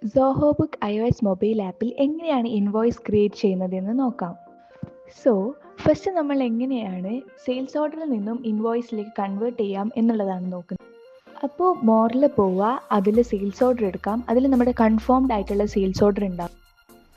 Zoho book iOS mobile ആപ്പിൽ എങ്ങനെയാണ് invoice create ചെയ്യുന്നതെന്ന് നോക്കാം. സോ ഫസ്റ്റ് നമ്മൾ എങ്ങനെയാണ് സെയിൽസ് ഓർഡറിൽ നിന്നും ഇൻവോയ്സിലേക്ക് കൺവേർട്ട് ചെയ്യാം എന്നുള്ളതാണ് നോക്കുന്നത്. അപ്പോൾ മോറിൽ പോവുക, അതിൽ സെയിൽസ് ഓർഡർ എടുക്കാം. അതിൽ നമ്മുടെ കൺഫേംഡ് ആയിട്ടുള്ള സെയിൽസ് ഓർഡർ ഉണ്ടാകും.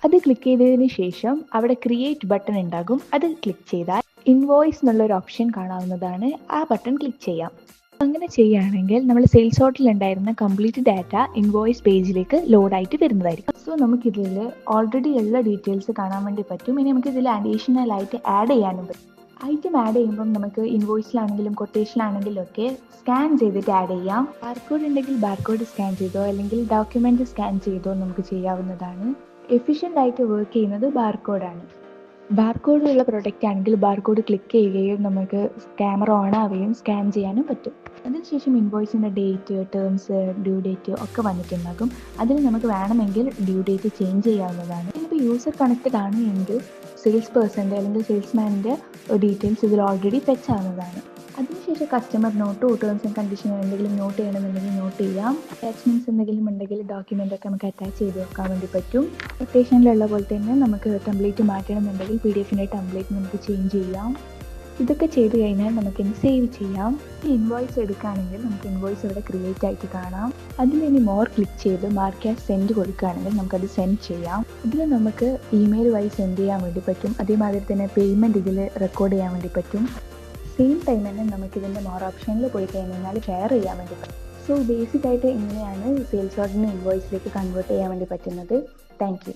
അത് ക്ലിക്ക് ചെയ്തതിന് ശേഷം അവിടെ ക്രിയേറ്റ് ബട്ടൺ ഉണ്ടാകും. അത് ക്ലിക്ക് ചെയ്താൽ ഇൻവോയ്സ് എന്നുള്ളൊരു ഓപ്ഷൻ കാണാവുന്നതാണ്. ആ ബട്ടൺ ക്ലിക്ക് ചെയ്യാം. അങ്ങനെ ചെയ്യുകയാണെങ്കിൽ നമ്മൾ സെയിൽസ് ഓർഡറിൽ ഉണ്ടായിരുന്ന കംപ്ലീറ്റ് ഡാറ്റ ഇൻവോയ്സ് പേജിലേക്ക് ലോഡായിട്ട് വരുന്നതായിരിക്കും. സോ നമുക്കിതിൽ ഓൾറെഡി ഉള്ള ഡീറ്റെയിൽസ് കാണാൻ വേണ്ടി പറ്റും. ഇനി നമുക്കിതിൽ അഡീഷണൽ ആയിട്ട് ആഡ് ചെയ്യാനും പറ്റും. ഐറ്റം ആഡ് ചെയ്യുമ്പം നമുക്ക് ഇൻവോയ്സിലാണെങ്കിലും കൊട്ടേഷനിലാണെങ്കിലും ഒക്കെ സ്കാൻ ചെയ്തിട്ട് ആഡ് ചെയ്യാം. ബാർകോഡ് ഉണ്ടെങ്കിൽ ബാർകോഡ് സ്കാൻ ചെയ്തോ അല്ലെങ്കിൽ ഡോക്യുമെൻ്റ് സ്കാൻ ചെയ്തോ നമുക്ക് ചെയ്യാവുന്നതാണ്. എഫിഷ്യൻ്റ് ആയിട്ട് വർക്ക് ചെയ്യുന്നത് ബാർകോഡാണ്. ബാർകോഡുള്ള പ്രൊഡക്റ്റ് ആണെങ്കിൽ ബാർകോഡ് ക്ലിക്ക് ചെയ്യുകയും നമുക്ക് ക്യാമറ ഓൺ ആവുകയും സ്കാൻ ചെയ്യാനും പറ്റും. അതിനുശേഷം ഇൻവോയ്സിൻ്റെ ഡേറ്റ്, ടേംസ്, ഡ്യൂ ഡേറ്റ് ഒക്കെ വന്നിട്ടുണ്ടാകും. അതിൽ നമുക്ക് വേണമെങ്കിൽ ഡ്യൂ ഡേറ്റ് ചേഞ്ച് ചെയ്യാവുന്നതാണ്. ഇപ്പോൾ യൂസർ കണക്റ്റഡ് ആണ് എങ്കിൽ സെയിൽസ് പേഴ്സൻ്റെ അല്ലെങ്കിൽ സെയിൽസ്മാൻ്റെ ഡീറ്റെയിൽസ് ഇതിൽ ഓൾറെഡി ഫെച്ച് ആവുന്നതാണ്. അതിനുശേഷം customer Noto terms and condition എന്തെങ്കിലും നോട്ട് ചെയ്യണമെന്നുണ്ടെങ്കിൽ നോട്ട് ചെയ്യാം. അറ്റാച്ച്മെൻറ്റ്സ് എന്തെങ്കിലും ഉണ്ടെങ്കിൽ ഡോക്യുമെൻ്റ് ഒക്കെ നമുക്ക് അറ്റാച്ച് ചെയ്ത് വെക്കാൻ വേണ്ടി പറ്റും. കൊട്ടേഷനിലുള്ള പോലെ തന്നെ നമുക്ക് ടെംപ്ലേറ്റ് മാറ്റണമെന്നുണ്ടെങ്കിൽ PDF-ൻ്റെ ടെംപ്ലേറ്റ് നമുക്ക് ചേഞ്ച് ചെയ്യാം. ഇതൊക്കെ ചെയ്ത് കഴിഞ്ഞാൽ നമുക്കിനി സേവ് ചെയ്യാം. ഇൻവോയ്സ് എടുക്കുകയാണെങ്കിൽ നമുക്ക് ഇൻവോയ്സ് ഇവിടെ ക്രിയേറ്റ് ആയിട്ട് കാണാം. അതിലിനി മോർ ക്ലിക്ക് ചെയ്ത് മാർക്ക് ആസ് സെൻഡ് കൊടുക്കുകയാണെങ്കിൽ നമുക്കത് സെൻഡ് ചെയ്യാം. ഇതിൽ നമുക്ക് ഇമെയിൽ വഴി സെൻഡ് ചെയ്യാൻ വേണ്ടി പറ്റും. അതേമാതിരി തന്നെ പേയ്മെൻറ്റ് ഇതിൽ റെക്കോർഡ് ചെയ്യാൻ വേണ്ടി പറ്റും. സെയിം ടൈം തന്നെ നമുക്കിതിൻ്റെ മോർ ഓപ്ഷനിൽ പോയി കഴിഞ്ഞാൽ ഷെയർ ചെയ്യാൻ വേണ്ടി പറ്റും. സോ ബേസിക്കായിട്ട് ഇങ്ങനെയാണ് സെയിൽസ് ഓർഡറിന് ഇൻവോയ്സിലേക്ക് കൺവേർട്ട് ചെയ്യാൻ വേണ്ടി പറ്റുന്നത്. Thank you.